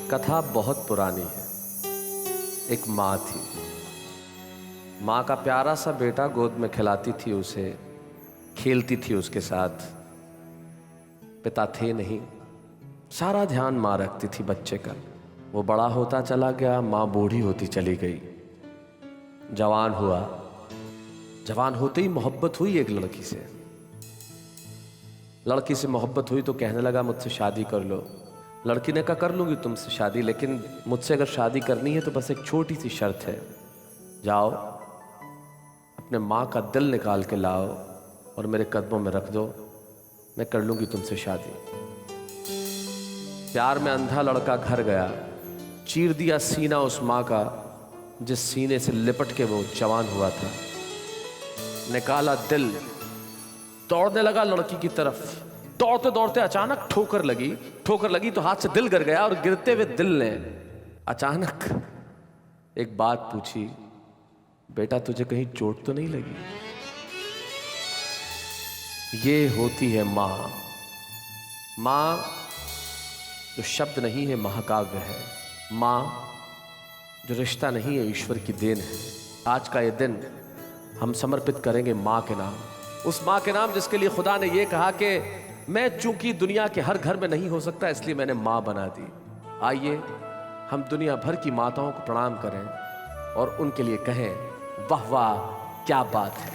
कथा बहुत पुरानी है। एक माँ थी। माँ का प्यारा सा बेटा गोद में खिलाती थी उसे, खेलती थी उसके साथ। पिता थे नहीं, सारा ध्यान माँ रखती थी बच्चे का। वो बड़ा होता चला गया, माँ बूढ़ी होती चली गई। जवान हुआ, जवान होते ही मोहब्बत हुई एक लड़की से। लड़की से मोहब्बत हुई तो कहने लगा मुझसे शादी कर लो। लड़की ने कहा कर लूंगी तुमसे शादी, लेकिन मुझसे अगर शादी करनी है तो बस एक छोटी सी शर्त है। जाओ अपने माँ का दिल निकाल के लाओ और मेरे कदमों में रख दो, मैं कर लूंगी तुमसे शादी। प्यार में अंधा लड़का घर गया, चीर दिया सीना उस माँ का जिस सीने से लिपट के वो जवान हुआ था। निकाला दिल, दौड़ने लगा लड़की की तरफ। दौड़ते दौड़ते अचानक ठोकर लगी तो हाथ से दिल गिर गया और गिरते हुए दिल ने अचानक एक बात पूछी, बेटा तुझे कहीं चोट तो नहीं लगी? ये होती है माँ। माँ जो शब्द नहीं है महाकाव्य है। माँ जो रिश्ता नहीं है ईश्वर की देन है। आज का ये दिन हम समर्पित करेंगे माँ के नाम, उस माँ के नाम जिसके लिए खुदा ने ये कहा कि मैं चूंकि दुनिया के हर घर में नहीं हो सकता इसलिए मैंने माँ बना दी। आइए हम दुनिया भर की माताओं को प्रणाम करें और उनके लिए कहें वाह वाह क्या बात है।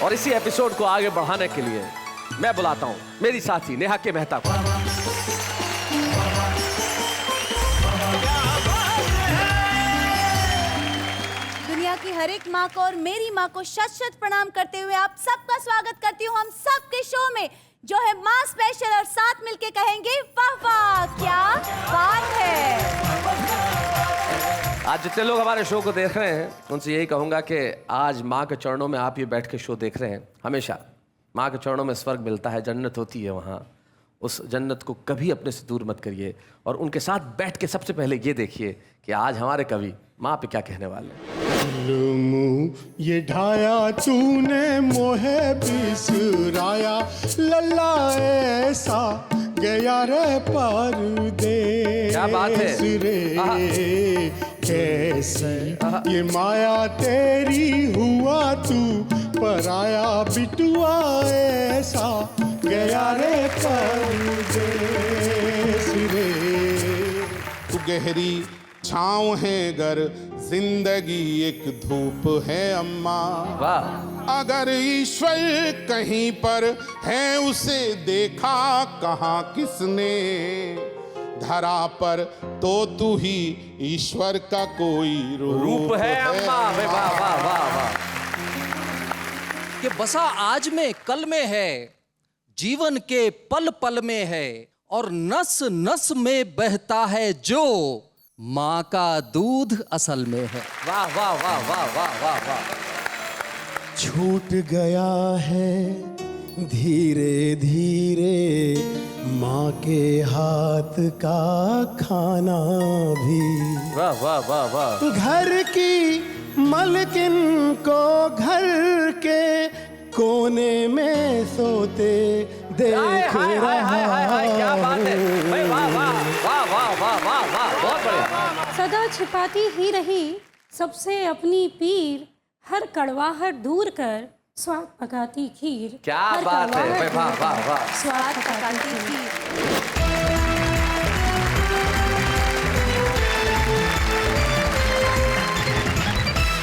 और इसी एपिसोड को आगे बढ़ाने के लिए मैं बुलाता हूं मेरी साथी नेहा के मेहता को। दुनिया की हर एक माँ को और मेरी माँ को शत शत प्रणाम करते हुए आप सबका स्वागत करती हूँ हम सबके शो में जो है माँ स्पेशल, और साथ मिलके कहेंगे वाह वाह क्या बात है। आज जितने लोग हमारे शो को देख रहे हैं उनसे यही कहूंगा कि आज माँ के चरणों में आप ये बैठ के शो देख रहे हैं। हमेशा माँ के चरणों में स्वर्ग मिलता है, जन्नत होती है वहाँ। उस जन्नत को कभी अपने से दूर मत करिए और उनके साथ बैठ के सबसे पहले ये देखिए कि आज हमारे कवि माँ पे क्या कहने वाले हैं। ये ढाया तूने मोहे बिसराया, लल्ला ऐसा गया रे परदेस। क्या बात है रे, कैसी ये माया तेरी, हुआ तू पराया बिटुआ ऐसा गया रे परदेस रे। तू गहरी छाँव है गर, जिंदगी एक धूप है अम्मा। वाह। अगर ईश्वर कहीं पर है उसे देखा कहाँ किसने, धरा पर तो तू ही ईश्वर का कोई रूप है अम्मा। वाह वाह वाह वाह। कि बसा आज में कल में है, जीवन के पल पल में है, और नस नस में बहता है जो माँ का दूध असल में है। वाह वाह वाह वाह वाह वाह वाह। छूट गया है धीरे धीरे माँ के हाथ का खाना भी। वाह वाह वाह वाह। घर की मलकिन को घर के कोने में सोते देख रहा। क्या बात है भाई, वाह वाह वाह वाह वाह वाह वाह, बहुत बढ़िया। सदा छिपाती ही रही सबसे अपनी पीर, हर कड़वाहट दूर कर स्वाद पकाती खीर। क्या बात है भाई, वाह वाह वाह। स्वाद पकाती खीर।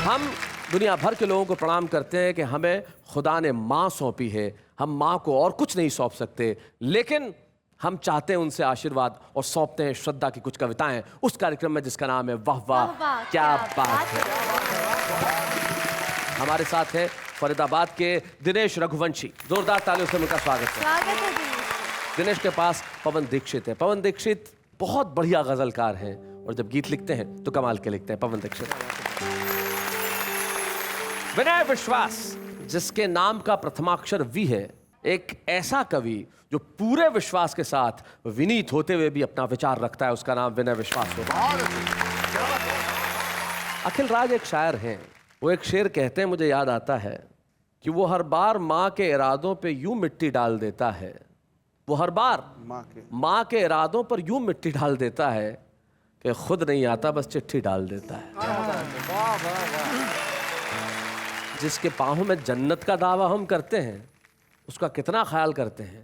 हम दुनिया भर के लोगों को प्रणाम करते हैं कि हमें खुदा ने माँ सौंपी है। हम माँ को और कुछ नहीं सौंप सकते, लेकिन हम चाहते हैं उनसे आशीर्वाद और सौंपते हैं श्रद्धा की कुछ कविताएं उस कार्यक्रम में जिसका नाम है वाह वाह क्या बात है। हमारे साथ है फरीदाबाद के दिनेश रघुवंशी। जोरदार तालियों से उनका स्वागत है। दिनेश के पास पवन दीक्षित है। पवन दीक्षित बहुत बढ़िया गजलकार हैं और जब गीत लिखते हैं तो कमाल के लिखते हैं। पवन दीक्षित। विनय विश्वास जिसके नाम का प्रथमाक्षर वी है, एक ऐसा कवि जो पूरे विश्वास के साथ विनीत होते हुए भी अपना विचार रखता है, उसका नाम विनय विश्वास होता है। अखिल राज एक शायर हैं, वो एक शेर कहते हैं, मुझे याद आता है कि वो हर बार माँ के इरादों पे यूं मिट्टी डाल देता है वो हर बार माँ माँ के इरादों पर यूं मिट्टी डाल देता है कि खुद नहीं आता, बस चिट्ठी डाल देता है। जिसके पाँवों में जन्नत का दावा हम करते हैं, उसका कितना ख्याल करते हैं।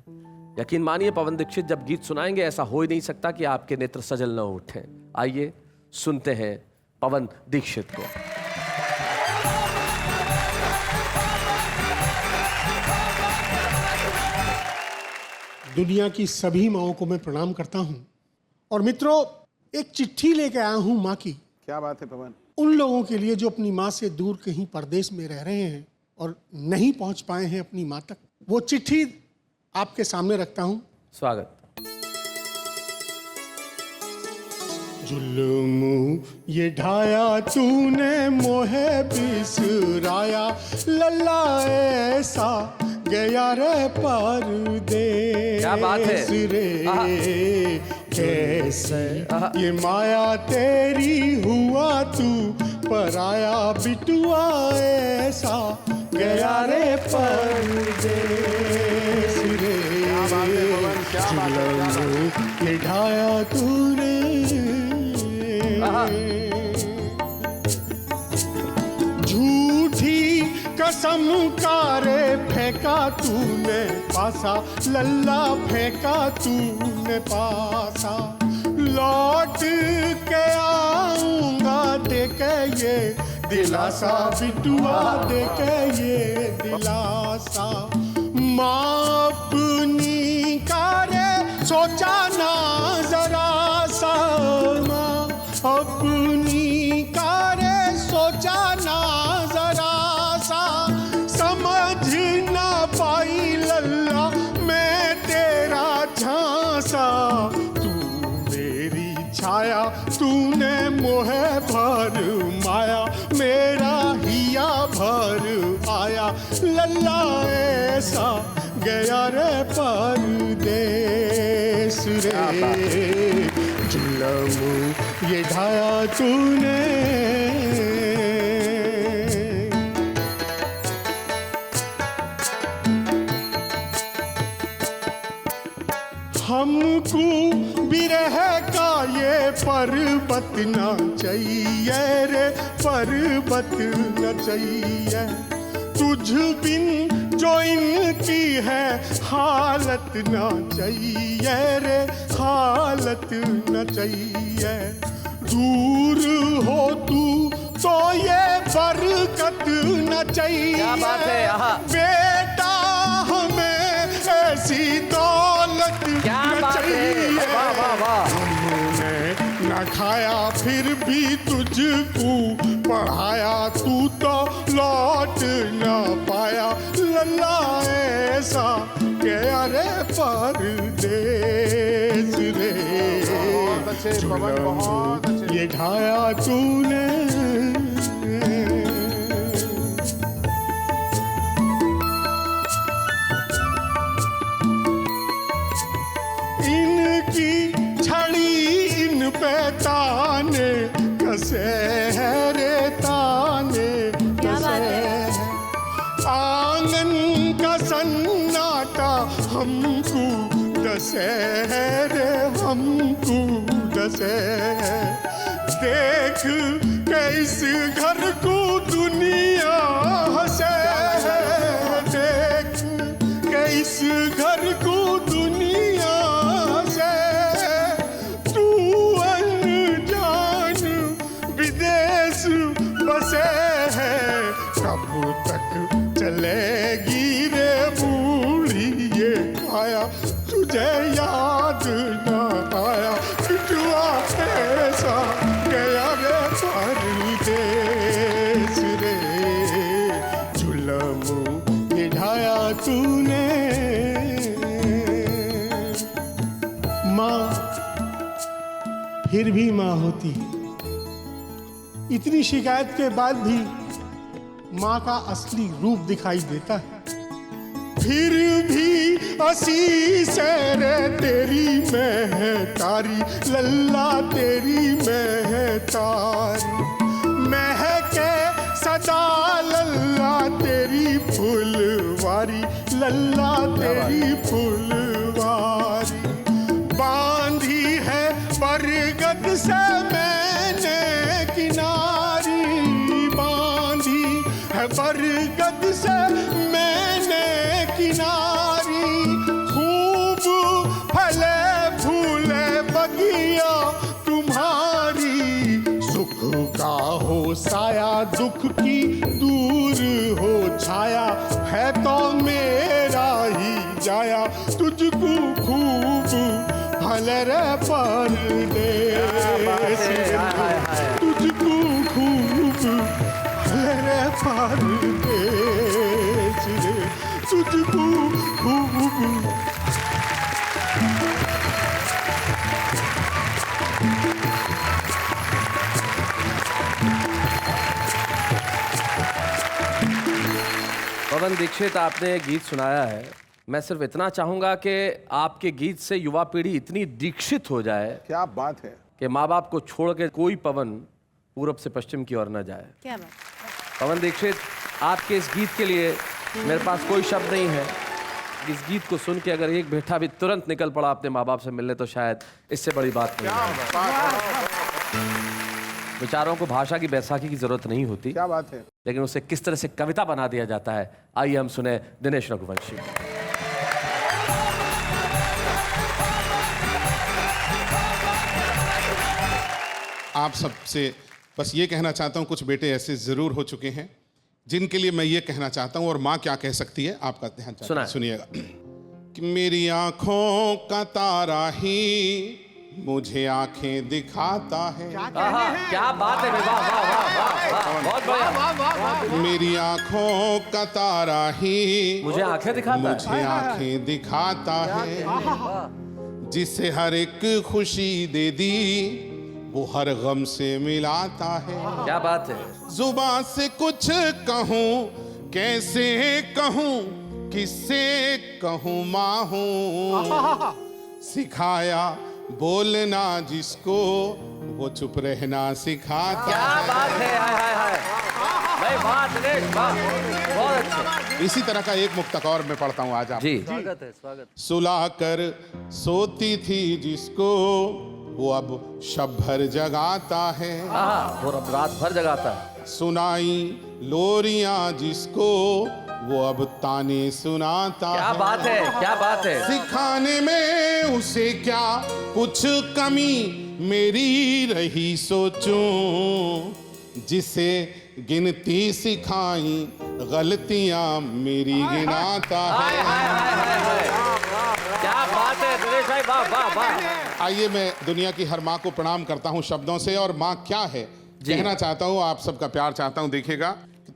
यकीन मानिए पवन दीक्षित जब गीत सुनाएंगे ऐसा हो ही नहीं सकता कि आपके नेत्र सजल न उठें। आइए सुनते हैं पवन दीक्षित को। दुनिया की सभी माँओं को मैं प्रणाम करता हूँ। और मित्रों, एक चिट्ठी लेके आया हूँ माँ की, क्या बात है पवन। उन लोगों के लिए जो अपनी माँ से दूर कहीं परदेश में रह रहे हैं और नहीं पहुँच पाए हैं अपनी माँ तक। वो चिट्ठी आपके सामने रखता हूँ। स्वागत। जुल्म ये ढाया तूने मोहे बिसराया, लल्ला ऐसा गया रे परदेस क्या बात है। रे। कैसे ये माया तेरी हुआ तू पराया, बिटुआ ऐसा गया रे परदेस रे। जुल्म ये ढाया तूने, झूठी कसम कारे फेंका तूने पासा, लल्ला फेंका तूने पासा। लौट के आऊंगा देके ये दिलासा, बिटुआ देके ये दिलासा। माँ अपनी कारे सोचा ना जरा सा, माँ अपनी कारे सोचा ना जरा सा। समझ ना पाई लल्ला मैं तेरा झांसा, तू मेरी छाया तूने मोहे भर माया, मेरा हिया भर आया, लल्ला ऐसा गया रे परदेस रे। जुल्म ये ढाया तूने, हमको बिरह का ये पर्वत न चाहिए रे, पर्वत न चाहिए। तुझ बिन जो इनकी है हालत न चाहिए रे, हालत न चाहिए। दूर हो तू तो ये बरकत न चाहिए। क्या बात है। बेटा हमें ऐसी दौलत क्या न बात है। चाहिए। वाह वाह वाह। हमने न खाया फिर भी तुझको पढ़ाया, तू तो लौट न पाया, लल्ला ऐसा गया रे परदेस रे। बहुत अच्छे पवन, बहुत अच्छे। ये ढाया तूने, इनकी छड़ी इन पे ताने कसे है रे, ताने कसे है। आंगन का सन्नाटा हमको दसे है रे, हमको दसे है। देख के इस घर को दुनिया हंसे है, देख के इस घर को दुनिया हंसे। तू अनजान विदेश बसे है, कब तक चलेगी रे बूढ़ी ये काया, तुझे याद न आया, बिटुआ ऐसा गया रे परदेस रे। जुल्म ये ढाया तूने। माँ फिर भी माँ होती है। इतनी शिकायत के बाद भी माँ का असली रूप दिखाई देता है। फिर भी आशीष रे तेरी में है तारी, लल्ला तेरी में है तारी। महके सदा लल्ला तेरी फुलवारी, लल्ला तेरी फुलवारी। से मैंने किनारी बांधी है, बरगद से मैंने किनारी, खूब फले फूले बगिया तुम्हारी, सुख का हो साया दुख की दूर हो छाया, है तो मेरा ही जाया, तुझको खूब भले रे परदेस, तुझको खूब भले रे परदेस, तुझको खूब। पवन दीक्षित, आपने ये गीत सुनाया है। मैं सिर्फ इतना चाहूंगा कि आपके गीत से युवा पीढ़ी इतनी दीक्षित हो जाए, क्या बात है, कि माँ बाप को छोड़ के कोई पवन पूरब से पश्चिम की ओर न जाए। क्या बात। पवन दीक्षित, आपके इस गीत के लिए मेरे पास कोई शब्द नहीं है। इस गीत को सुन के अगर एक बेटा भी तुरंत निकल पड़ा अपने माँ बाप से मिलने, तो शायद इससे बड़ी बात नहीं है। विचारों को भाषा की बैसाखी की जरूरत नहीं होती, क्या बात है, लेकिन उसे किस तरह से कविता बना दिया जाता है। आइए हम सुने दिनेश रघुवंशी। आप सबसे बस ये कहना चाहता हूँ, कुछ बेटे ऐसे जरूर हो चुके हैं जिनके लिए मैं ये कहना चाहता हूँ, और माँ क्या कह सकती है आपका ध्यान सुनाएं। सुनिएगा। कि मेरी आंखों का तारा ही मुझे आंखें दिखाता है, क्या बात है, वाह वाह वाह वाह वाह, बहुत बढ़िया। मेरी आंखों का तारा ही मुझे आंखें दिखाता है। मुझे आंखें दिखाता है, जिसे हर एक खुशी दे दी वो हर गम से मिलाता है। क्या बात है। जुबान से कुछ कहूँ कैसे कहूँ, किससे कहूँ माँ हूँ, सिखाया बोलना जिसको वो चुप रहना सिखाता क्या है। बात है, हाय हाय हाय, भाई वाह दिनेश वाह, बहुत अच्छा। इसी तरह का एक मुक्तक और मैं पढ़ता हूँ आज आप। जी स्वागत है, स्वागत। सुला कर सोती थी जिसको वो अब शब भर जगाता है, और अब रात भर जगाता है। सुनाई लोरियां जिसको वो अब ताने सुनाता क्या है। बात है, क्या बात है। सिखाने में उसे क्या कुछ कमी मेरी रही सोचूं, जिसे गिनती सिखाई गलतियां मेरी गिनाता हाय है। हाय हाय हाय हाय, क्या बात है दिनेश भाई, वाह वाह वाह। आइए मैं दुनिया की हर माँ को प्रणाम करता हूँ शब्दों से, और माँ क्या है कहना चाहता हूँ, आप सबका प्यार चाहता हूँ। देखिएगा,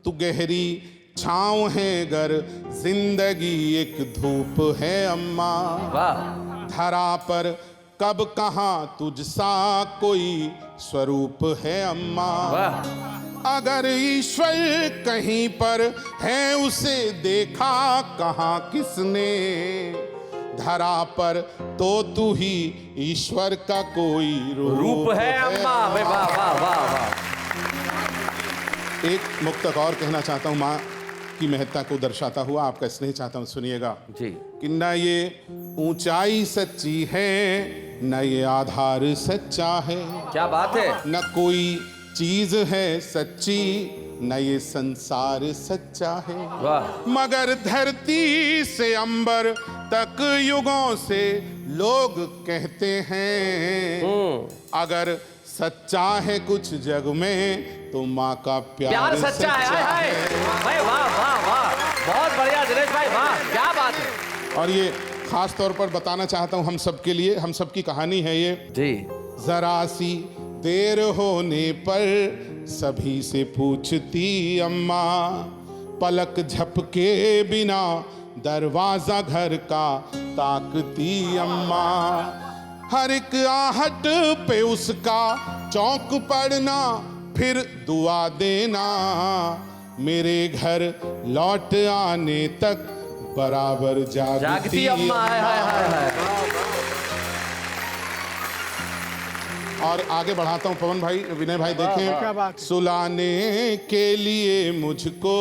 तू गहरी छाँव है गर जिंदगी एक धूप है अम्मा, वाह। धरा पर कब कहाँ तुझसा कोई स्वरूप है अम्मा, वाह। अगर ईश्वर कहीं पर है उसे देखा कहाँ किसने, धरा पर तो तू ही ईश्वर का कोई रूप है अम्मा, वाह वाह वाह वाह। एक मुक्तक और कहना चाहता हूँ, माँ की महत्ता को दर्शाता हुआ आपका स्नेह चाहता हूँ, सुनिएगा। जी। कि न ये ऊंचाई सच्ची है न ये आधार सच्चा है, क्या बात है। न कोई चीज है सच्ची न ये संसार सच्चा है, वाह। मगर धरती से अंबर तक युगों से लोग कहते हैं, अगर सच्चा है कुछ जग में तो माँ का प्यार सच्चा है। हाय हाय भाई, वाह वाह वाह, बहुत बढ़िया दिनेश भाई, वाह क्या बात है। और ये खास तौर पर बताना चाहता हूँ हम सबके लिए, हम सबकी कहानी है ये। जी। जरा सी देर होने पर सभी से पूछती अम्मा, पलक झपके बिना दरवाजा घर का ताकती अम्मा, हर एक आहट पे उसका चौंक पड़ना फिर दुआ देना, मेरे घर लौट आने तक बराबर जागती अम्मा। हाय हाय हाय हाय। और आगे बढ़ाता हूँ पवन भाई, विनय भाई देखें, सुलाने के लिए मुझको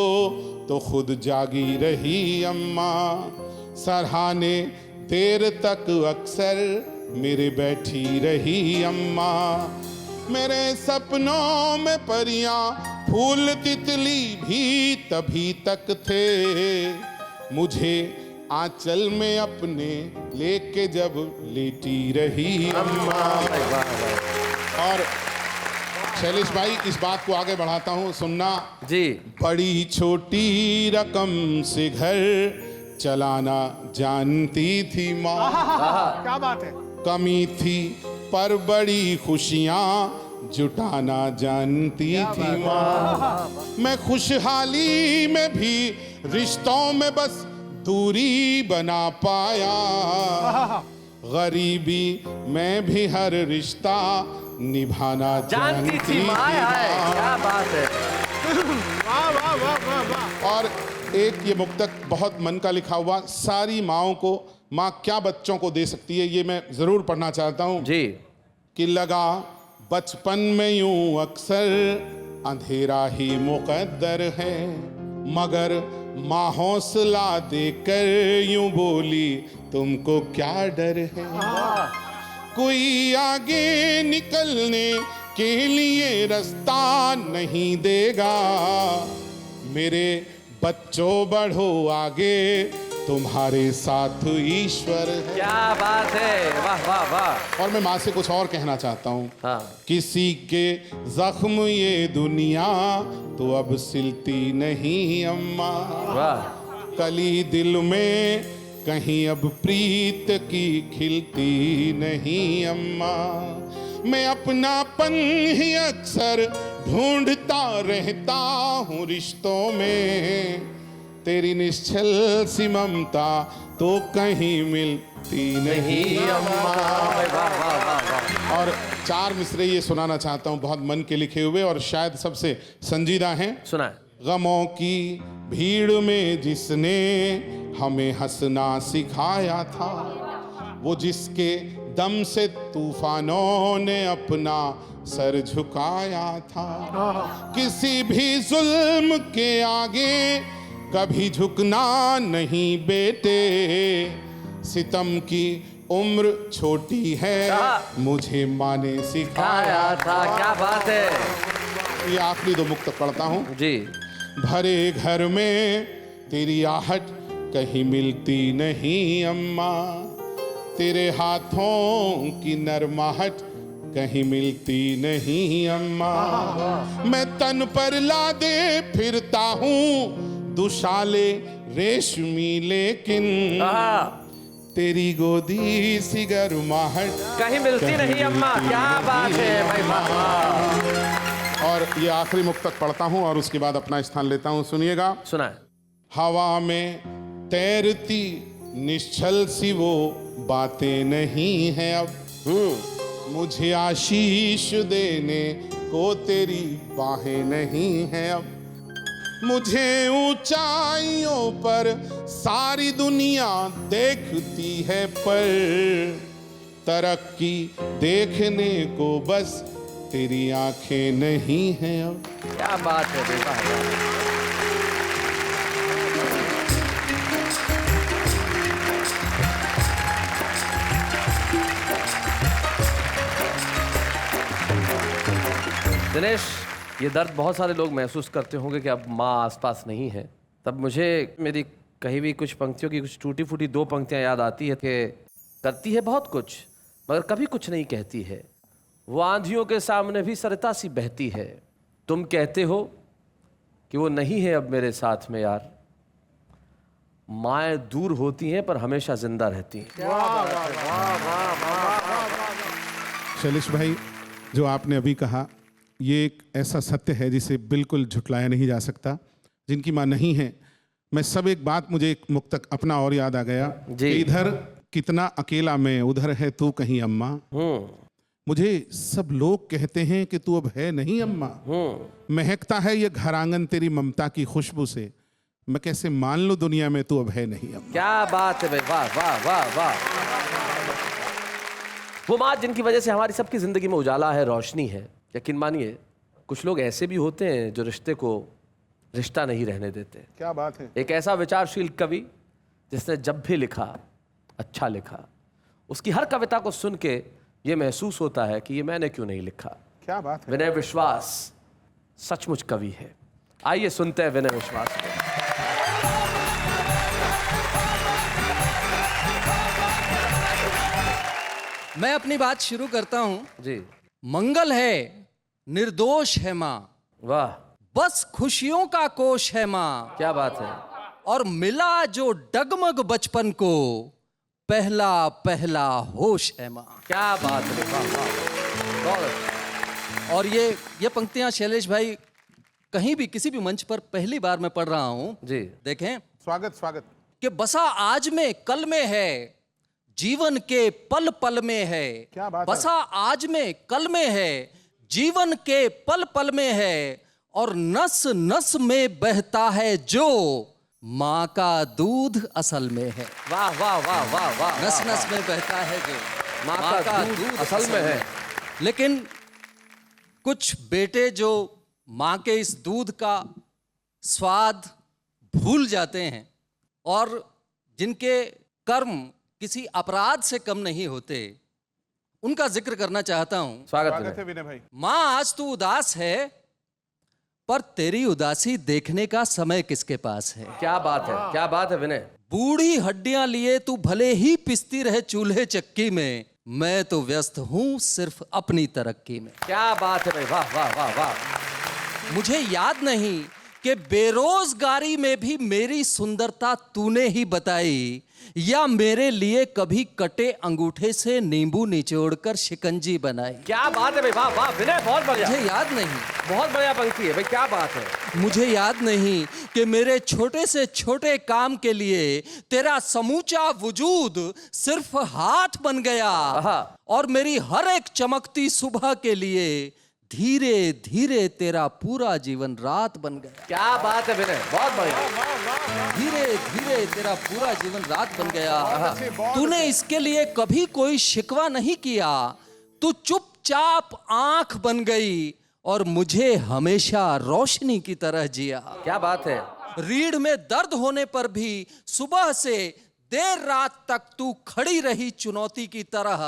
तो खुद जागी रही अम्मा, सराहने देर तक अक्सर मेरे बैठी रही अम्मा। मेरे सपनों में परियां फूल तितली भी तभी तक थे, मुझे आंचल में अपने लेके जब लेटी रही अम्मा। और शैलेश भाई, इस बात को आगे बढ़ाता हूँ, सुनना जी। बड़ी छोटी रकम से घर चलाना जानती थी माँ। क्या बात है। कमी थी पर बड़ी खुशियाँ जुटाना जानती थी माँ। मैं खुशहाली में भी रिश्तों में बस दूरी बना पाया, गरीबी में भी हर रिश्ता निभाना जानती थी माँ। क्या बात है। वाह वाह वाह वाह वाह। और एक ये मुक्तक बहुत मन का लिखा हुआ, सारी माँओं को माँ क्या बच्चों को दे सकती है, ये मैं जरूर पढ़ना चाहता हूँ जी। कि लगा बचपन में यूं अक्सर अंधेरा ही मुकद्दर है, मगर माँ हौसला देकर यूं बोली तुमको क्या डर है। कोई आगे निकलने के लिए रास्ता नहीं देगा, मेरे बच्चों बढ़ो आगे तुम्हारे साथ ईश्वर है। क्या बात है, वाह वाह वाह। और मैं माँ से कुछ और कहना चाहता हूँ। हाँ। किसी के जख्म ये दुनिया तो अब सिलती नहीं अम्मा, वाह। कली दिल में कहीं अब प्रीत की खिलती नहीं अम्मा। मैं अपनापन ही अक्सर ढूंढता रहता हूँ रिश्तों में, तेरी निश्चल सी ममता तो कहीं मिलती नहीं अम्मा। और 4 मिसरे ये सुनाना चाहता हूँ, बहुत मन के लिखे हुए और शायद सबसे संजीदा हैं। सुना। गमों की भीड़ में जिसने हमें हंसना सिखाया था, वो जिसके दम से तूफानों ने अपना सर झुकाया था, किसी भी जुल्म के आगे कभी झुकना नहीं बेटे, सितम की उम्र छोटी है मुझे माँ ने सिखाया था। क्या बात है। ये आखिरी 2 मुक्तक पढ़ता हूँ जी। भरे घर में तेरी आहट कहीं मिलती नहीं अम्मा, तेरे हाथों की नरमाहट कहीं मिलती नहीं अम्मा। मैं तन पर लादे फिरता हूँ दुशाले रेशमी, लेकिन तेरी गोदी सी गर्माहट कहीं मिलती नहीं अम्मा। क्या बात है भाई, वाह। और ये आखिरी मुक्तक पढ़ता हूँ और उसके बाद अपना स्थान लेता हूँ, सुनिएगा। सुना है। हवा में तैरती निश्चल सी वो बातें नहीं हैं अब, मुझे आशीष देने को तेरी बाहें नहीं हैं अब, मुझे ऊंचाइयों पर सारी दुनिया देखती है पर तरक्की देखने को बस तेरी आंखें नहीं हैं अब। क्या बात है बेटा। दिनेश, ये दर्द बहुत सारे लोग महसूस करते होंगे कि अब माँ आसपास नहीं है। तब मुझे मेरी कही हुई कुछ पंक्तियों की कुछ टूटी फूटी 2 पंक्तियाँ याद आती है कि करती है बहुत कुछ मगर कभी कुछ नहीं कहती है, वो आंधियों के सामने भी सरिता सी बहती है, तुम कहते हो कि वो नहीं है अब मेरे साथ में यार, माएँ दूर होती हैं पर हमेशा जिंदा रहती हैं। शैलेश भाई, जो आपने अभी कहा ये एक ऐसा सत्य है जिसे बिल्कुल झुटलाया नहीं जा सकता। जिनकी माँ नहीं है, मैं सब एक बात, मुझे एक मुक्तक अपना और याद आ गया जी। कि इधर कितना अकेला मैं, उधर है तू कहीं अम्मा, मुझे सब लोग कहते हैं कि तू अब है नहीं अम्मा, महकता है ये घर आंगन तेरी ममता की खुशबू से, मैं कैसे मान लूं दुनिया में तू अब है नहीं अम्मा। क्या बात है भाई, वाह वाह वाह वाह। वो माँ जिनकी वजह से हमारी सबकी जिंदगी में उजाला है, रोशनी है। यकीन मानिए कुछ लोग ऐसे भी होते हैं जो रिश्ते को रिश्ता नहीं रहने देते। क्या बात है। एक ऐसा विचारशील कवि जिसने जब भी लिखा अच्छा लिखा, उसकी हर कविता को सुन के ये महसूस होता है कि ये मैंने क्यों नहीं लिखा। क्या बात है। विनय विश्वास सचमुच कवि है। आइए सुनते हैं विनय विश्वास को। मैं अपनी बात शुरू करता हूं। जी मंगल है, निर्दोष है माँ, वाह, बस खुशियों का कोश है माँ, क्या बात है। और मिला जो डगमग बचपन को, पहला पहला होश है माँ। क्या बात है, वाह वाह, बहुत अच्छा। और ये पंक्तियां शैलेश भाई कहीं भी किसी भी मंच पर पहली बार मैं पढ़ रहा हूं। जी देखें स्वागत स्वागत। कि बसा आज में कल में है, जीवन के पल पल में है। क्या बात है। बसा आज में कल में है, जीवन के पल पल में है, और नस नस में बहता है जो माँ का दूध असल में है। वाह वाह वाह वाह वाह, नस नस में बहता है जो माँ का दूध असल में है। लेकिन कुछ बेटे जो माँ के इस दूध का स्वाद भूल जाते हैं और जिनके कर्म किसी अपराध से कम नहीं होते, उनका जिक्र करना चाहता हूं। स्वागत है विनय भाई। माँ आज तू उदास है, पर तेरी उदासी देखने का समय किसके पास है। क्या बात है, क्या बात है विनय। बूढ़ी हड्डियां लिए तू भले ही पिसती रहे चूल्हे चक्की में, मैं तो व्यस्त हूं सिर्फ अपनी तरक्की में। क्या बात है भाई, वाह वाह वाह वाह। मुझे याद नहीं कि बेरोजगारी में भी मेरी सुंदरता तूने ही बताई, या मेरे लिए कभी कटे अंगूठे से नींबू निचोड़कर शिकंजी बनाई। क्या बात है भाई, वाह वाह विनय, बहुत बढ़िया। मुझे याद नहीं, बहुत बढ़िया पंक्ति है भाई, क्या बात है। मुझे याद नहीं कि मेरे छोटे से छोटे काम के लिए तेरा समूचा वजूद सिर्फ हाथ बन गया, और मेरी हर एक चमकती सुबह के लिए धीरे धीरे तेरा पूरा जीवन रात बन गया। क्या बात है विनय, बहुत बढ़िया। धीरे धीरे तेरा पूरा जीवन रात बन गया। तूने इसके लिए कभी कोई शिकवा नहीं किया, तू चुपचाप आंख बन गई और मुझे हमेशा रोशनी की तरह जिया। क्या बात है। रीढ़ में दर्द होने पर भी सुबह से देर रात तक तू खड़ी रही चुनौती की तरह।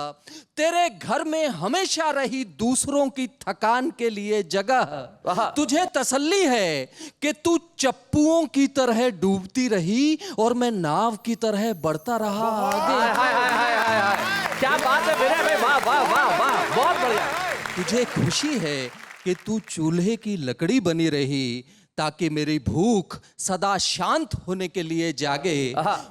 तेरे घर में हमेशा रही दूसरों की थकान के लिए जगह। तुझे तसल्ली है कि तू चप्पुओं की तरह डूबती रही और मैं नाव की तरह बढ़ता रहा आगे। हाय हाय हाय हाय हाय हाय। क्या बात है विनय भाई, वाह वाह वाह वाह, बहुत बढ़िया। तुझे खुशी है कि तू चूल्हे की लकड़ी बनी रही ताकि मेरी भूख सदा शांत होने के लिए जागे।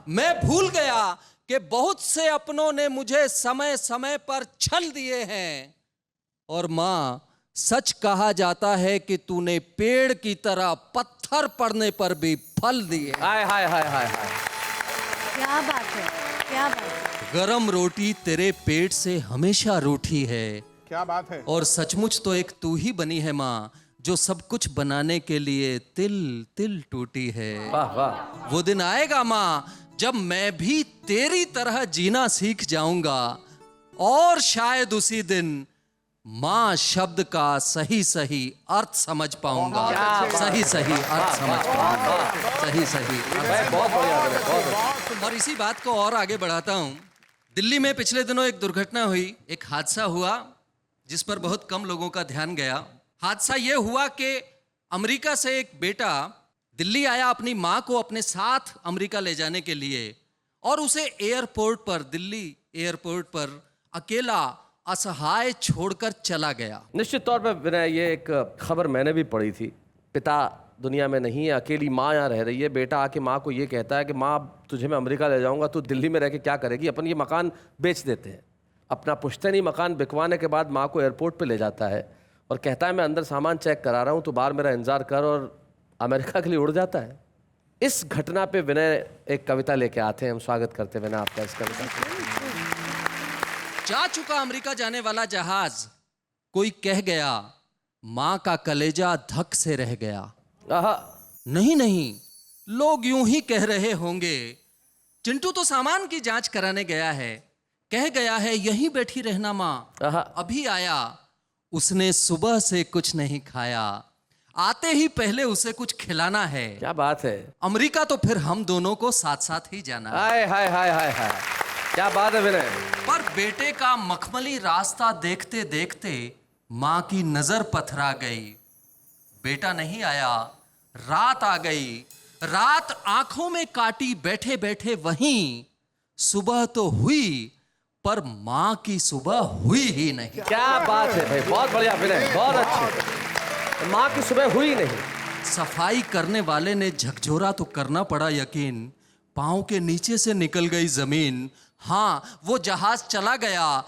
मैं भूल गया कि बहुत से अपनों ने मुझे समय समय पर छल दिए हैं, और माँ सच कहा जाता है कि तूने पेड़ की तरह पत्थर पड़ने पर भी फल दिए। हाय हाय हाय हाय हाय। क्या बात है, क्या बात है। गरम रोटी तेरे पेट से हमेशा रूठी है। क्या बात है। और सचमुच तो एक तू ही बनी है माँ, जो सब कुछ बनाने के लिए तिल तिल टूटी है। वाह वाह। वो दिन आएगा माँ जब मैं भी तेरी तरह जीना सीख जाऊंगा, और शायद उसी दिन माँ शब्द का सही सही अर्थ समझ पाऊंगा। सही सही अर्थ समझ पाऊंगा। सही सही अर्थ। बहुत बढ़िया विनय, बहुत बढ़िया। और इसी बात को और आगे बढ़ाता हूं। दिल्ली में पिछले दिनों एक दुर्घटना हुई, एक हादसा हुआ जिस पर बहुत कम लोगों का ध्यान गया। हादसा यह हुआ कि अमेरिका से एक बेटा दिल्ली आया अपनी माँ को अपने साथ अमेरिका ले जाने के लिए, और उसे एयरपोर्ट पर, दिल्ली एयरपोर्ट पर अकेला असहाय छोड़कर चला गया। निश्चित तौर पर विनय, ये एक खबर मैंने भी पढ़ी थी। पिता दुनिया में नहीं है, अकेली माँ यहाँ रह रही है। बेटा आके माँ को ये कहता है कि माँ तुझे मैं अमेरिका ले जाऊँगा, तू दिल्ली में रह के क्या करेगी। अपन ये मकान बेच देते हैं। अपना पुश्तैनी मकान बिकवाने के बाद माँ को एयरपोर्ट पे ले जाता है और कहता है मैं अंदर सामान चेक करा रहा हूँ, तो बाहर मेरा इंतजार कर, और अमेरिका के लिए उड़ जाता है। इस घटना पे विनय एक कविता लेके आते हैं। हम स्वागत करते हैं विनय आपका इस कविता को। जा चुका अमेरिका जाने वाला जहाज, कोई कह गया माँ का कलेजा धक से रह गया। नहीं नहीं, लोग यूं ही कह रहे होंगे, चिंटू तो सामान की जांच कराने गया है, कह गया है यहीं बैठी रहना माँ, अभी आया, उसने सुबह से कुछ नहीं खाया, आते ही पहले उसे कुछ खिलाना है। क्या बात है। अमेरिका तो फिर हम दोनों को साथ साथ ही जाना। हाय हाय हाय हाय हाय, क्या बात है विनय। पर बेटे का मखमली रास्ता देखते देखते मां की नजर पथरा गई। बेटा नहीं आया, रात आ गई। रात आंखों में काटी बैठे बैठे वहीं। सुबह तो हुई पर मां की सुबह हुई ही नहीं। क्या बात है भाई, बहुत बढ़िया विनय, बहुत अच्छे। माँ की सुबह हुई नहीं। सफाई करने वाले ने झकझोरा तो करना पड़ा यकीन, पांव के नीचे से निकल गई जमीन। हाँ, वो जहाज चला गया,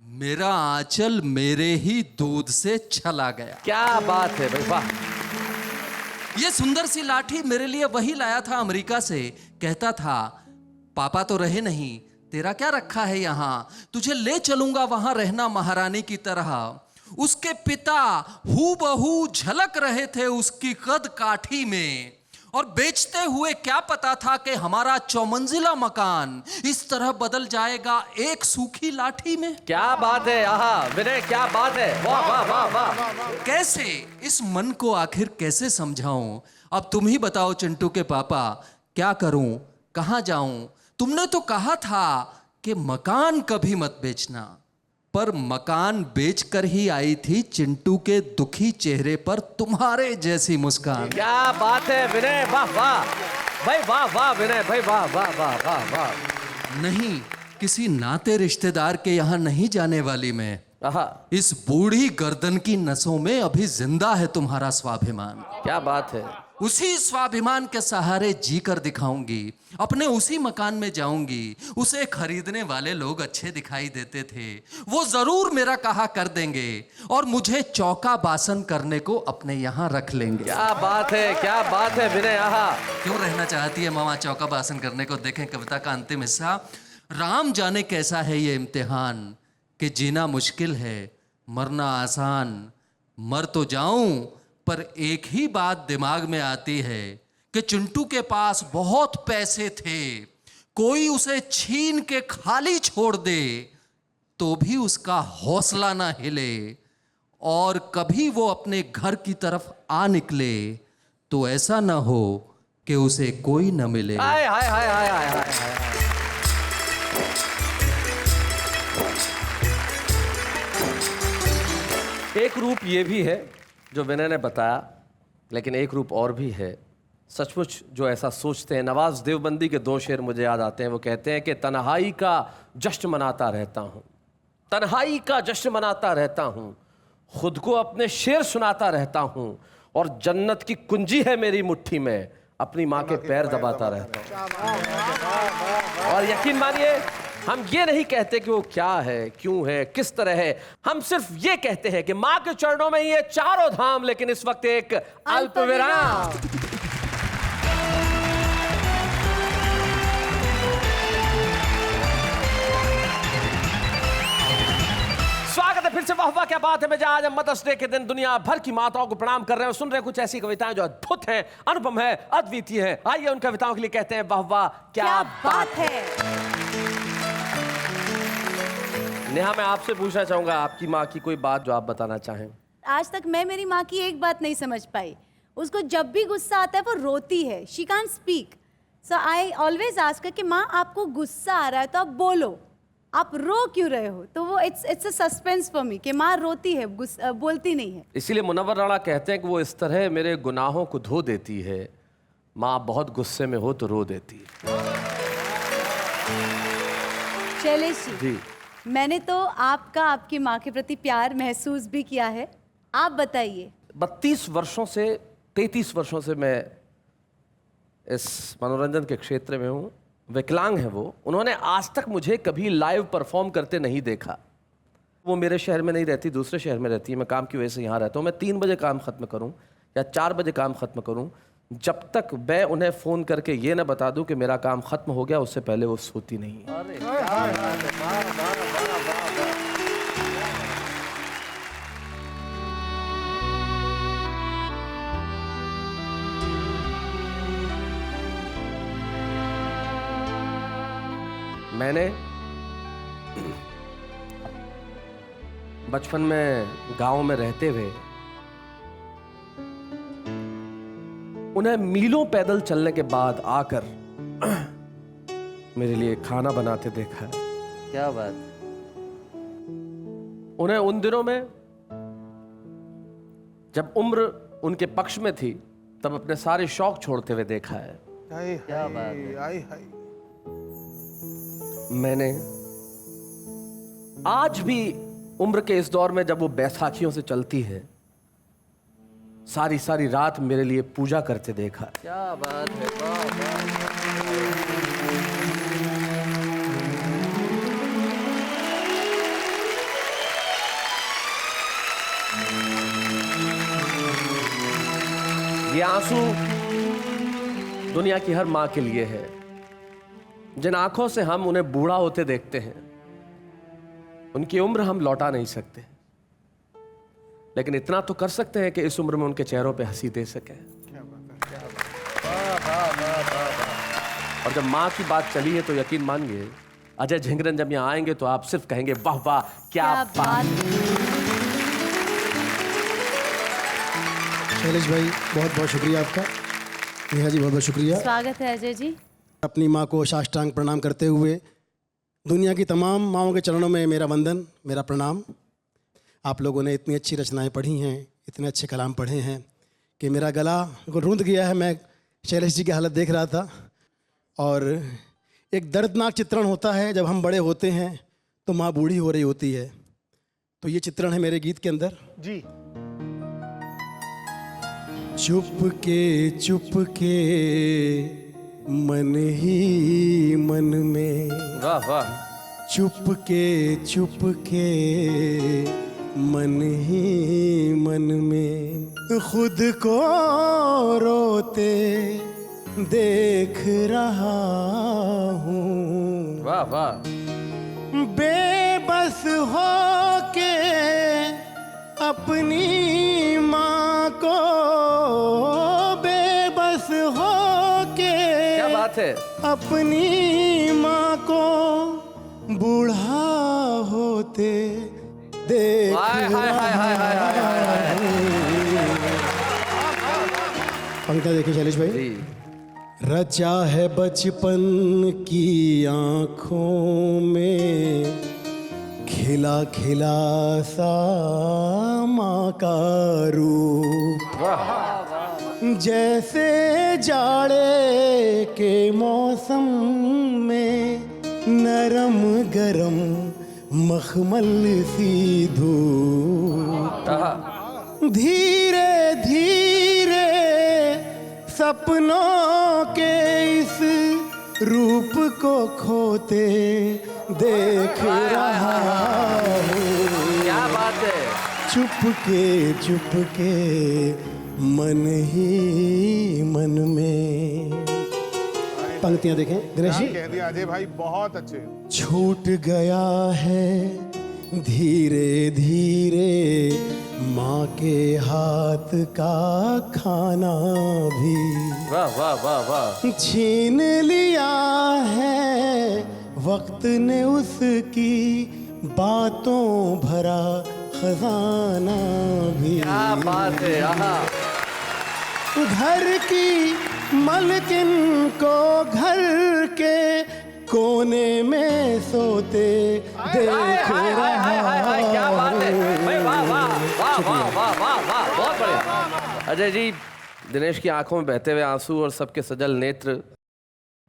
मेरा आंचल मेरे ही दूध से छला गया। क्या बात है भाई, वाह। ये सुंदर सी लाठी मेरे लिए वही लाया था अमेरिका से। कहता था पापा तो रहे नहीं, तेरा क्या रखा है यहाँ, तुझे ले चलूंगा वहां रहना महारानी की तरह। उसके पिता हूबहू झलक रहे थे उसकी कद काठी में, और बेचते हुए क्या पता था कि हमारा 4 मंजिला मकान इस तरह बदल जाएगा एक सूखी लाठी में। क्या बात है, आहा विनय, क्या बात है, वाह वाह वाह वाह। कैसे इस मन को आखिर कैसे समझाऊं? अब तुम ही बताओ चिंटू के पापा, क्या करूं, कहां जाऊं? तुमने तो कहा था कि मकान कभी मत बेचना, पर मकान बेचकर ही आई थी चिंटू के दुखी चेहरे पर तुम्हारे जैसी मुस्कान। क्या बात है विनय, वाह वाह भाई, वाह वाह विनय भाई, वाह वाह वाह वाह वाह। नहीं, किसी नाते रिश्तेदार के यहाँ नहीं जाने वाली मैं। आहा, इस बूढ़ी गर्दन की नसों में अभी जिंदा है तुम्हारा स्वाभिमान। क्या बात है। उसी स्वाभिमान के सहारे जी कर दिखाऊंगी, अपने उसी मकान में जाऊंगी। उसे खरीदने वाले लोग अच्छे दिखाई देते थे, वो जरूर मेरा कहा कर देंगे और मुझे चौका बासन करने को अपने यहाँ रख लेंगे। क्या बात है, क्या बात है विनय, आहा। क्यों रहना चाहती है मामा चौका बासन करने को? देखें कविता का अंतिम हिस्सा। राम जाने कैसा है ये इम्तिहान कि जीना मुश्किल है मरना आसान। मर तो जाऊं पर एक ही बात दिमाग में आती है कि चिंटू के पास बहुत पैसे थे, कोई उसे छीन के खाली छोड़ दे तो भी उसका हौसला ना हिले, और कभी वो अपने घर की तरफ आ निकले तो ऐसा ना हो कि उसे कोई न मिले। हाय हाय हाय हाय हाय हाय हाय। एक रूप ये भी है जो विनय ने बताया, लेकिन एक रूप और भी है। सचमुच जो ऐसा सोचते हैं, नवाज देवबंदी के 2 शेर मुझे याद आते हैं। वो कहते हैं कि तन्हाई का जश्न मनाता रहता हूँ, तन्हाई का जश्न मनाता रहता हूँ, खुद को अपने शेर सुनाता रहता हूँ, और जन्नत की कुंजी है मेरी मुट्ठी में, अपनी माँ के पैर दबाता रहता हूँ। और यकीन मानिए, हम ये नहीं कहते कि वो क्या है, क्यों है, किस तरह है। हम सिर्फ ये कहते हैं कि माँ के चरणों में ये चारों धाम, लेकिन इस वक्त एक अल्प विराम। स्वागत है फिर से वाह वाह क्या बात है में, जहां आज मदर्स डे के दिन दुनिया भर की माताओं को प्रणाम कर रहे हैं। सुन रहे हैं कुछ ऐसी कविताएं जो अद्भुत हैं, अनुपम है, अद्वितीय हैं। आइए उन कविताओं के लिए कहते हैं वाह वाह क्या बात है। नेहा, मैं आपसे पूछना चाहूंगा, आपकी माँ की कोई बात जो आप बताना चाहें। आज तक मैं मेरी माँ की एक बात नहीं समझ पाई। उसको जब भी गुस्सा आता है वो रोती है, she can't speak. So I always ask her कि माँ आपको गुस्सा आ रहा है तो आप बोलो, आप रो क्यों रहे हो? तो वो it's a suspense for me कि माँ रोती है, बोलती नहीं है। इसीलिए मुनव्वर राणा कहते हैं कि वो इस तरह मेरे गुनाहों को धो देती है, माँ बहुत गुस्से में हो तो रो देती है। शैलेश जी, मैंने तो आपकी माँ के प्रति प्यार महसूस भी किया है। आप बताइए। 32 वर्षों से 33 वर्षों से मैं इस मनोरंजन के क्षेत्र में हूँ। विकलांग है वो, उन्होंने आज तक मुझे कभी लाइव परफॉर्म करते नहीं देखा। वो मेरे शहर में नहीं रहती, दूसरे शहर में रहती है। मैं काम की वजह से यहाँ रहता हूँ। मैं 3 बजे काम ख़त्म करूँ या 4 बजे काम ख़त्म करूँ, जब तक मैं उन्हें फ़ोन करके ये ना बता दूं कि मेरा काम ख़त्म हो गया, उससे पहले वो सोती नहीं है। मैंने बचपन में गांव में रहते हुए उन्हें मीलों पैदल चलने के बाद आकर मेरे लिए खाना बनाते देखा है। क्या बात। उन्हें उन दिनों में जब उम्र उनके पक्ष में थी तब अपने सारे शौक छोड़ते हुए देखा है। क्या बात है। मैंने आज भी उम्र के इस दौर में जब वो बैसाखियों से चलती है सारी सारी रात मेरे लिए पूजा करते देखा। क्या बात है। वाह, वाह। ये आंसू दुनिया की हर मां के लिए है जिन आंखों से हम उन्हें बूढ़ा होते देखते हैं। उनकी उम्र हम लौटा नहीं सकते, लेकिन इतना तो कर सकते हैं कि इस उम्र में उनके चेहरों पे हंसी दे सकें। और जब माँ की बात चली है तो यकीन मानिए अजय झिंगरन जब यहाँ आएंगे तो आप सिर्फ कहेंगे वाह वाह क्या बात। शैलेश भाई बहुत बहुत शुक्रिया आपका। नेहा जी बहुत बहुत शुक्रिया। स्वागत है अजय जी। अपनी माँ को साष्टांग प्रणाम करते हुए दुनिया की तमाम माँओं के चरणों में मेरा वंदन, मेरा प्रणाम। आप लोगों ने इतनी अच्छी रचनाएं पढ़ी हैं, इतने अच्छे कलाम पढ़े हैं कि मेरा गला रुंध गया है। मैं शैलेश जी की हालत देख रहा था और एक दर्दनाक चित्रण होता है जब हम बड़े होते हैं तो माँ बूढ़ी हो रही होती है। तो ये चित्रण है मेरे गीत के अंदर। जी। चुप के मन ही मन में, वाह वाह। चुप के मन ही मन में खुद को रोते देख रहा हूँ। वाह वाह। बेबस हो के अपनी माँ को, बेबस हो के क्या बात है। अपनी माँ को बूढ़ा होते देख हाय हाय हाय हाय हाय हाय हाय। पंक्तियाँ देखिए शैलेश भाई। जी। रचा है बचपन की आँखों में खिला खिला सा माँ का रूप, जैसे जाड़े के मौसम में नरम गरम मखमल सी धूप, धीरे धीरे सपनों के इस रूप को खोते देख रहा हूँ। क्या बात है। चुप के मन ही मन में। पंक्तियां देखें दिनेश जी। कह दिया अजय भाई, बहुत अच्छे। छूट गया है धीरे धीरे माँ के हाथ का खाना भी, वाह वाह वाह वाह। छीन लिया है वक्त ने उसकी बातों भरा खजाना भी। क्या बात है। आहा। घर की मलकिन को घर के कोने में सोते देख रहा। क्या बात है भाई। वाह वाह वाह वाह वाह वाह वाह। बहुत बढ़िया अजय जी। दिनेश की आंखों में बहते हुए आंसू और सबके सजल नेत्र,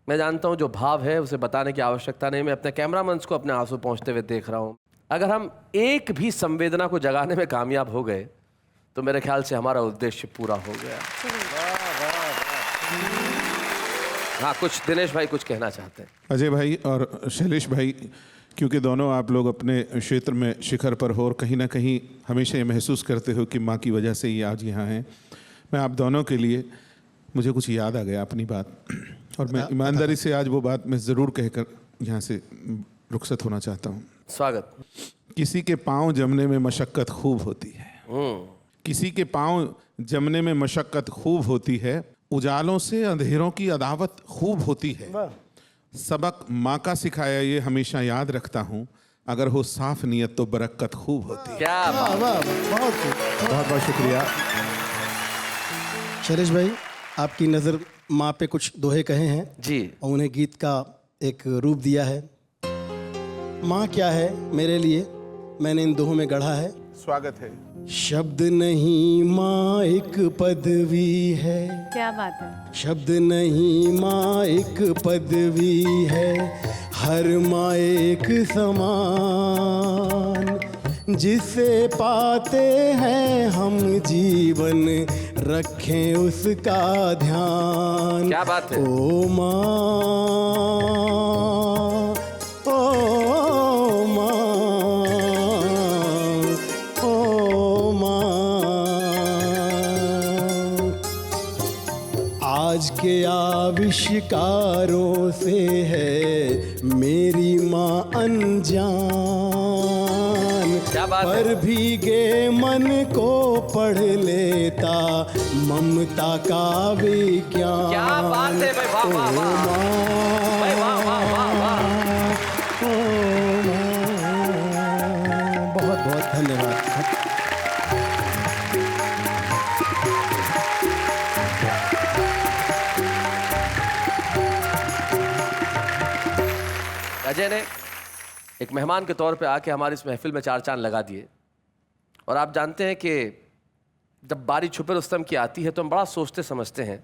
मैं जानता हूं जो भाव है उसे बताने की आवश्यकता नहीं। मैं अपने कैमरामैन को अपने आंसू पहुंचते हुए देख रहा हूं। अगर हम एक भी संवेदना को जगाने में कामयाब हो गए तो मेरे ख्याल से हमारा उद्देश्य पूरा हो गया। हाँ, कुछ दिनेश भाई कुछ कहना चाहते हैं। अजय भाई और शैलेश भाई, क्योंकि दोनों आप लोग अपने क्षेत्र में शिखर पर हो और कहीं ना कहीं हमेशा ये महसूस करते हो कि माँ की वजह से ये आज यहाँ हैं, मैं आप दोनों के लिए, मुझे कुछ याद आ गया अपनी बात और मैं ईमानदारी से आज वो बात मैं ज़रूर कहकर यहाँ से रुखसत होना चाहता हूँ। स्वागत। किसी के पाँव जमने में मशक्क़त खूब होती है, किसी के पाँव जमने में मशक्क़त खूब होती है, उजालों से अंधेरों की अदावत खूब होती है। सबक माँ का सिखाया ये हमेशा याद रखता हूँ, अगर हो साफ नियत तो बरकत खूब होती है। क्या बात। बहुत बहुत शुक्रिया। शैलेश भाई, आपकी नज़र माँ पे कुछ दोहे कहे हैं जी और उन्हें गीत का एक रूप दिया है। माँ क्या है मेरे लिए, मैंने इन दोहों में गढ़ा है। स्वागत है। शब्द नहीं माँ एक पदवी है, क्या बात है। शब्द नहीं माँ एक पदवी है, हर माँ एक समान, जिसे पाते हैं हम जीवन रखें उसका ध्यान। क्या बात है। ओ माँ, ओ माँ, ओ माँ, आज के आविष्कारों से है मेरी माँ अनजान, क्या बात है। पर भीगे मन को पढ़ लेता ममता का विज्ञान। क्या बात है भाई, वाह वाह वाह भाई, वाह वाह वाह वाह। बहुत बहुत धन्यवाद। अजय ने एक मेहमान के तौर पे आके हमारी इस महफिल में चार चांद लगा दिए। और आप जानते हैं कि जब बारी छुपे रुस्तम की आती है तो हम बड़ा सोचते समझते हैं।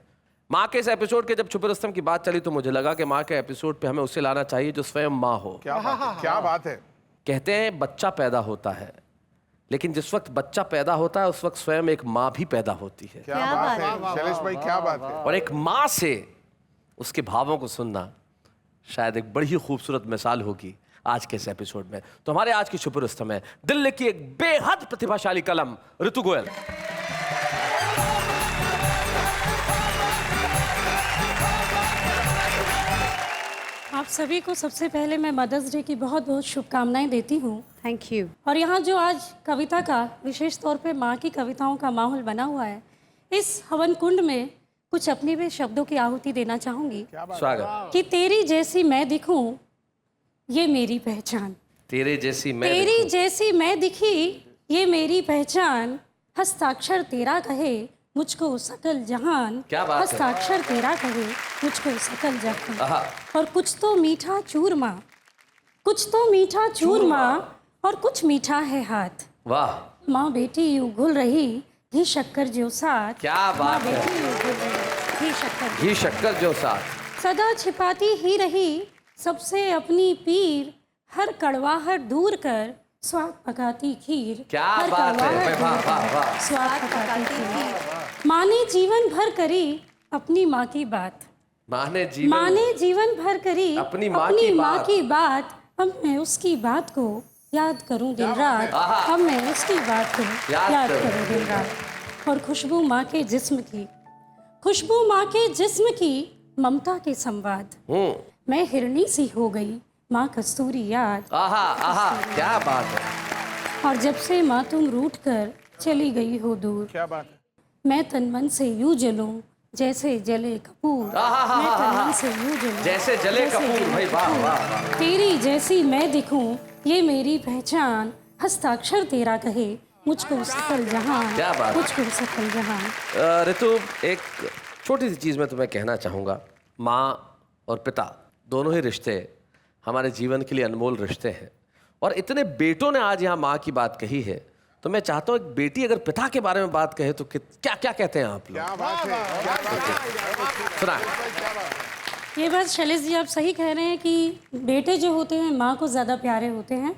माँ के इस एपिसोड के जब छुपे रुस्तम की बात चली तो मुझे लगा कि माँ के एपिसोड पे हमें उसे लाना चाहिए जो स्वयं माँ हो। क्या बात है, क्या बात है। कहते हैं बच्चा पैदा होता है, लेकिन जिस वक्त बच्चा पैदा होता है उस वक्त स्वयं एक माँ भी पैदा होती है। क्या बात है शैलेश भाई, क्या बात है। और एक माँ से उसके भावों को सुनना शायद एक बड़ी ही खूबसूरत मिसाल होगी आज के इस एपिसोड में। तो हमारे आज की छुपे रुस्तम है दिल्ली की एक बेहद प्रतिभाशाली कलम ऋतु गोयल। आप सभी को सबसे पहले मैं मदर्स डे की बहुत बहुत शुभकामनाएं देती हूँ। Thank you. और यहाँ जो आज कविता का विशेष तौर पे माँ की कविताओं का माहौल बना हुआ है, इस हवन कुंड में कुछ अपनी भी शब्दों की आहुति देना चाहूंगी स्वागत। कि तेरी जैसी मैं दिखूं ये मेरी पहचान, तेरे जैसी मैं तेरी जैसी मैं दिखी ये मेरी पहचान, हस्ताक्षर तेरा कहे मुझको सकल जहान। क्या बात है। हस्ताक्षर तेरा कहे मुझको सकल जहान। आहा। और कुछ तो मीठा चूरमा, कुछ तो मीठा चूरमा और कुछ मीठा है हाथ। वाह, माँ बेटी यूं घुल रही घी शक्कर जो साथ। क्या माँ बात है। बेटी यूं घुल रही घी शक्कर घी शक्कर जो साथ। सदा छिपाती ही रही सबसे अपनी पीर, हर कड़वाहट दूर कर स्वाद पकाती खीर। क्या हर बात है। कड़वाहट वाह, दूर वाह, कर वाह। स्वाद पकाती खीर। माँ ने जीवन भर करी अपनी माँ की बात, माँ ने माँ जीवन ने जीवन भर करी अपनी माँ की माँ बात। की बात। अब मैं उसकी बात को याद करूं दिन रात, आहा। अब मैं उसकी बात को याद याद करूं। करूं दिन रात। और खुशबू माँ के जिस्म की, खुशबू माँ के जिस्म की ममता के संवाद। मैं हिरनी सी हो गई माँ कस्तूरी याद। आहा आहा, क्या बात है। और जब से माँ तुम रूठ कर चली गई हो दूर, क्या बात है। मैं तन मन से यूं जलूं जैसे जले कपूर। आहा, मैं तन मन से यूं जलूं जैसे जले कपूर। भाई वाह वाह वाह। तेरी जैसी मैं दिखूं ये मेरी पहचान, हस्ताक्षर तेरा कहे मुझको सकल जहान। क्या बात। मुझको सकल जहान। ऋतु, एक छोटी सी चीज़ मैं तुम्हें कहना चाहूँगा। माँ और पिता दोनों ही रिश्ते हमारे जीवन के लिए अनमोल रिश्ते हैं। और इतने बेटों ने आज यहाँ माँ की बात कही है, तो मैं चाहता हूँ एक बेटी अगर पिता के बारे में बात कहे तो क्या क्या कहते हैं आप लोग? क्या बात है, क्या बात है। सुना। ये बात शैलेश जी आप सही कह रहे हैं कि बेटे जो होते हैं माँ को ज़्यादा प्यारे होते हैं।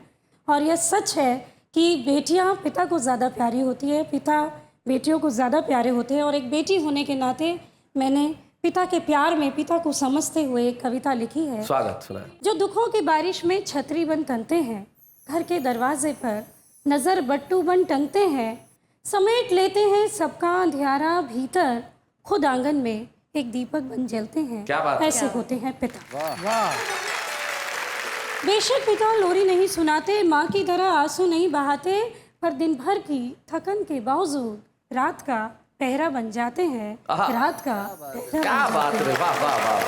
और यह सच है कि बेटियाँ पिता को ज़्यादा प्यारी होती है, पिता बेटियों को ज़्यादा प्यारे होते हैं। और एक बेटी होने के नाते मैंने पिता के प्यार में पिता को समझते हुए एक कविता लिखी है। स्वागत। सुना। जो दुखों की बारिश में छतरी बन तनते हैं, घर के दरवाजे पर नज़र बट्टू बन टंगते हैं, समेट लेते हैं सबका अंधियारा भीतर, खुद आंगन में एक दीपक बन जलते हैं। क्या बात है। ऐसे होते हैं पिता। बेशक पिता लोरी नहीं सुनाते, माँ की तरह आंसू नहीं बहाते, पर दिन भर की थकन के बावजूद रात का पहरा बन जाते हैं। आहा। रात का पहरा क्या बन बात जाते है। हैं। वाह वाह वाह।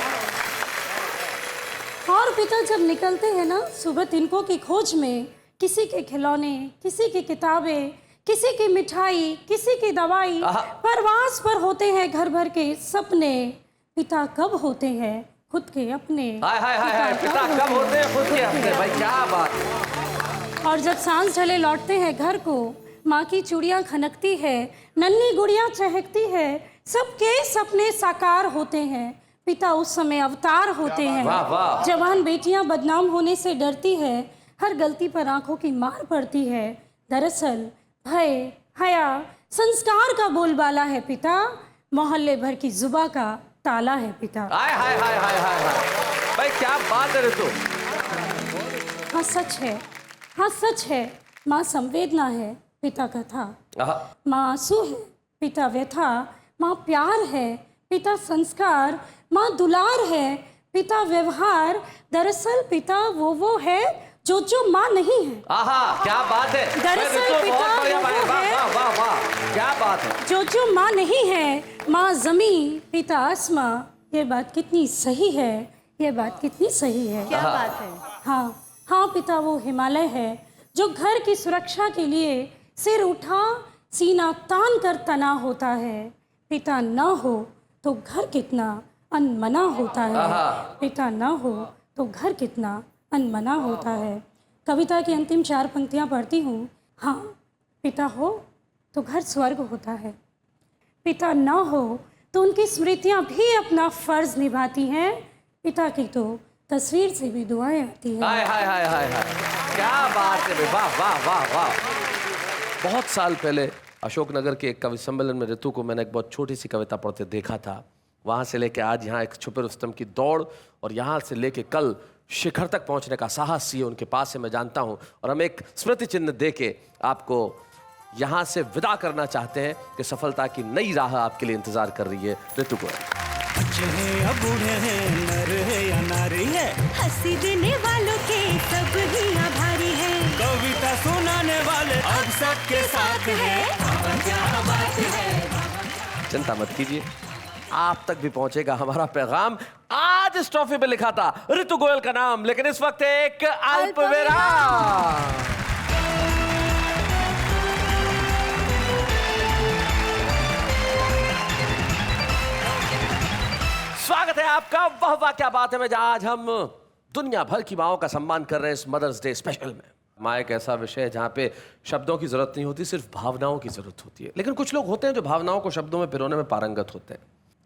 और पिता जब निकलते हैं ना सुबह तिनकों की खोज में, किसी के खिलौने, किसी की किताबें, किसी की मिठाई, किसी की दवाई, आहा। परवास पर होते हैं घर भर के सपने। पिता कब होते हैं खुद के अपने? हाय हाय हाय हाय, पिता कब होते हैं खुद के अपने? भाई क्या बात है। और जब सांझ ढले लौटते हैं घर को, माँ की चूड़ियाँ खनकती है, नन्ही गुड़ियाँ चहकती है, सबके सपने साकार होते हैं। पिता उस समय अवतार होते हैं। जवान बेटियां बदनाम होने से डरती है, हर गलती पर आंखों की मार पड़ती है। दरअसल भय, हया, संस्कार का बोलबाला है पिता, मोहल्ले भर की जुबा का ताला है पिता। हाय हाय हाय हाय हाय हाय, भाई क्या बात है ऋतु। हाँ सच है, हाँ सच है। माँ संवेदना है, पिता कथा। माँ आंसू है, पिता व्यथा। माँ प्यार है, पिता संस्कार। माँ दुलार है, पिता व्यवहार। दरअसल पिता वो है जो माँ नहीं है। आहा, क्या बात है। दरअसल पिता बहुत बढ़िया, वो है, वाह वाह वाह, क्या बात है। जो माँ नहीं है। माँ जमी, पिता आसमां। ये बात कितनी सही है, ये बात कितनी सही है। क्या बात है। हाँ हाँ, पिता वो हिमालय है जो घर की सुरक्षा के लिए सिर उठा सीना तान कर तना होता है। पिता ना हो तो घर कितना अनमना होता है। पिता ना हो तो घर कितना अनमना होता है। कविता की अंतिम 4 पंक्तियाँ पढ़ती हूँ। हाँ, पिता हो तो घर स्वर्ग होता है। पिता ना हो तो उनकी स्मृतियाँ भी अपना फर्ज निभाती हैं। पिता की तो तस्वीर से भी दुआएं आती हैं। हाय हाय हाय हाय हाय, क्या बात है। वाह वाह वाह वाह। बहुत साल पहले अशोकनगर के एक कवि सम्मेलन में ऋतु को मैंने एक बहुत छोटी सी कविता पढ़ते देखा था। वहाँ से लेके आज यहाँ एक छुपे रुस्तम की दौड़, और यहाँ से लेके कल शिखर तक पहुँचने का साहस ये उनके पास से मैं जानता हूँ। और हम एक स्मृति चिन्ह दे के आपको यहाँ से विदा करना चाहते हैं कि सफलता की नई राह आपके लिए इंतजार कर रही है। ऋतु को बच्चे हैं या बूढ़े हैं, नर है या नारी है, हंसी देने वालों के सब ही आभारी है। कविता सुनाने वाले अब सबके साथ है। क्या बात है। चिंता मत कीजिए, आप तक भी पहुंचेगा हमारा पैगाम। आज इस ट्रॉफी पे लिखा था ऋतु गोयल का नाम, लेकिन इस वक्त एक अल्पविराम। स्वागत है आपका वाह वाह क्या बात है में, जहां आज हम दुनिया भर की माओं का सम्मान कर रहे हैं इस मदर्स डे स्पेशल में। माँ एक ऐसा विषय है जहाँ पे शब्दों की जरूरत नहीं होती, सिर्फ भावनाओं की जरूरत होती है। लेकिन कुछ लोग होते हैं जो भावनाओं को शब्दों में पिरोने में पारंगत होते हैं।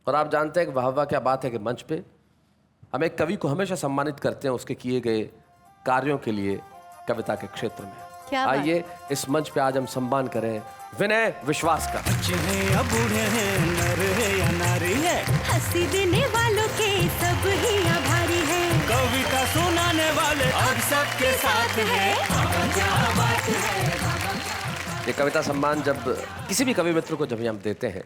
और आप जानते हैं कि वाह वाह क्या बात है कि मंच पे हम एक कवि को हमेशा सम्मानित करते हैं उसके किए गए कार्यों के लिए कविता के क्षेत्र में। आइए इस मंच पे आज हम सम्मान करें विनय विश्वास का। बच्चे हैं या बूढ़े हैं, नर है या नारी है, हंसी देने वालों के सब ही आभारी है। कविता सुनाने वाले अब सबके साथ है। क्या बात है। ये कविता सम्मान जब किसी भी कवि मित्र को जब हम देते हैं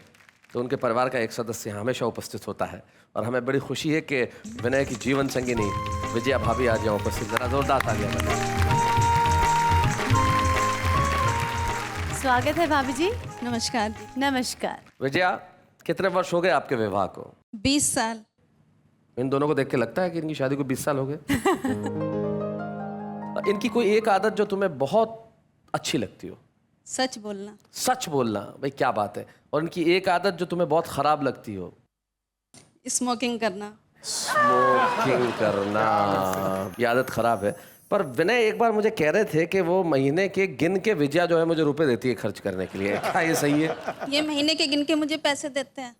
तो उनके परिवार का एक सदस्य हमेशा उपस्थित होता है। और हमें बड़ी खुशी है कि विनय की जीवन संगिनी विजया भाभी आज यहाँ उपस्थित। जरा जोरदार तालियां बजाएं। स्वागत है भाभी जी। नमस्कार। नमस्कार। विजया, कितने वर्ष हो गए आपके विवाह को? 20 साल। इन दोनों को देख के लगता है कि इनकी शादी को 20 साल हो गए। इनकी कोई एक आदत जो तुम्हें बहुत अच्छी लगती हो? सच बोलना। सच बोलना, भाई क्या बात है। और इनकी एक आदत जो तुम्हें बहुत खराब लगती हो? स्मोकिंग करना। स्मोकिंग करना, ये आदत खराब है। पर विनय एक बार मुझे कह रहे थे कि वो महीने के गिन के विजया जो है मुझे रुपए देती है खर्च करने के लिए, क्या ये सही है? ये महीने के गिन के मुझे पैसे देते हैं।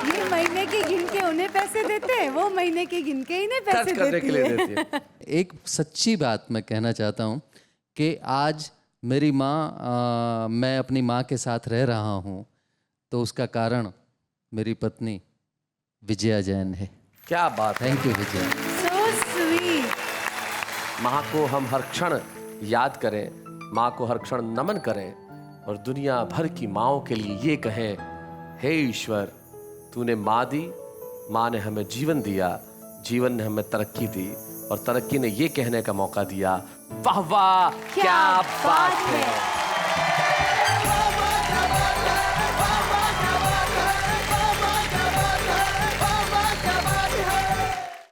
ये महीने के गिन के उन्हें पैसे देते हैं, वो महीने के गिन के इन्हें पैसे खर्च करने के लिए देती है। एक सच्ची बात मैं कहना चाहता हूँ कि आज मेरी माँ, मैं अपनी माँ के साथ रह रहा हूँ तो उसका कारण मेरी पत्नी विजया जैन है। क्या बात है। Thank you Vijaya. So sweet। माँ को हम हर क्षण याद करें, माँ को हर क्षण नमन करें और दुनिया भर की माँओं के लिए ये कहें, हे ईश्वर तूने माँ दी, माँ ने हमें जीवन दिया, जीवन ने हमें तरक्की दी और तरक्की ने ये कहने का मौका दिया, वाह वाह क्या बात है।